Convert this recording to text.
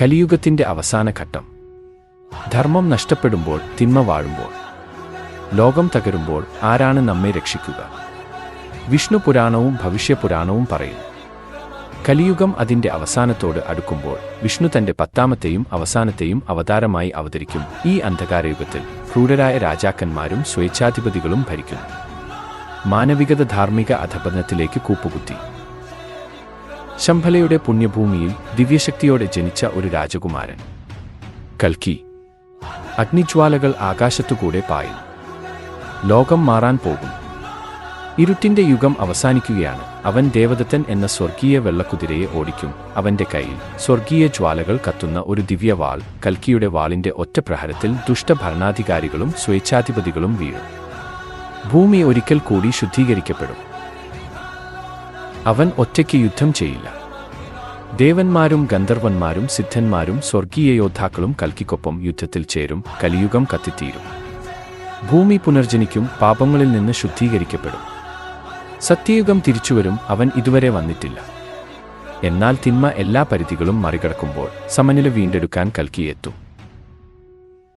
കലിയുഗത്തിന്റെ അവസാന ഘട്ടം. ധർമ്മം നഷ്ടപ്പെടുമ്പോൾ, തിന്മ വാഴുമ്പോൾ, ലോകം തകരുമ്പോൾ ആരാണ് നമ്മെ രക്ഷിക്കുക? വിഷ്ണു പുരാണവും ഭവിഷ്യപുരാണവും പറയുന്നു. കലിയുഗം അതിന്റെ അവസാനത്തോട് അടുക്കുമ്പോൾ വിഷ്ണു തന്റെ 10ാമത്തെയും അവസാനത്തെയും അവതാരമായി അവതരിക്കും. ഈ അന്ധകാരയുഗത്തിൽ ക്രൂരരായ രാജാക്കന്മാരും സ്വേച്ഛാധിപതികളും ഭരിക്കുന്നു. മാനവികത ധാർമ്മിക അധപതനത്തിലേക്ക് കൂപ്പുകുത്തി. ശംഭലയുടെ പുണ്യഭൂമിയിൽ ദിവ്യശക്തിയോടെ ജനിച്ച ഒരു രാജകുമാരൻ കൽക്കി. അഗ്നിജ്വാലകൾ ആകാശത്തുകൂടെ പായുന്നു. ലോകം മാറാൻ പോകുന്നു. ഇരുട്ടിന്റെ യുഗം അവസാനിക്കുകയാണ്. അവൻ ദേവദത്തൻ എന്ന സ്വർഗീയ വെള്ളക്കുതിരയെ ഓടിക്കും. അവന്റെ കയ്യിൽ സ്വർഗീയ ജ്വാലകൾ കത്തുന്ന ഒരു ദിവ്യവാൾ. കൽക്കിയുടെ വാളിന്റെ ഒറ്റ പ്രഹരത്തിൽ ദുഷ്ടഭരണാധികാരികളും സ്വേച്ഛാധിപതികളും വീഴും. ഭൂമി ഒരിക്കൽ കൂടി ശുദ്ധീകരിക്കപ്പെടും. അവൻ ഒറ്റയ്ക്ക് യുദ്ധം ചെയ്യില്ല. ദേവന്മാരും ഗന്ധർവന്മാരും സിദ്ധന്മാരും സ്വർഗീയ യോദ്ധാക്കളും കൽക്കിക്കൊപ്പം യുദ്ധത്തിൽ ചേരും. കലിയുഗം കത്തിത്തീരും. ഭൂമി പുനർജനിക്കും. പാപങ്ങളിൽ നിന്ന് ശുദ്ധീകരിക്കപ്പെടും. സത്യയുഗം തിരിച്ചുവരും. അവൻ ഇതുവരെ വന്നിട്ടില്ല. എന്നാൽ തിന്മ എല്ലാ പരിധികളും മറികടക്കുമ്പോൾ സമനില വീണ്ടെടുക്കാൻ കൽക്കി എത്തും.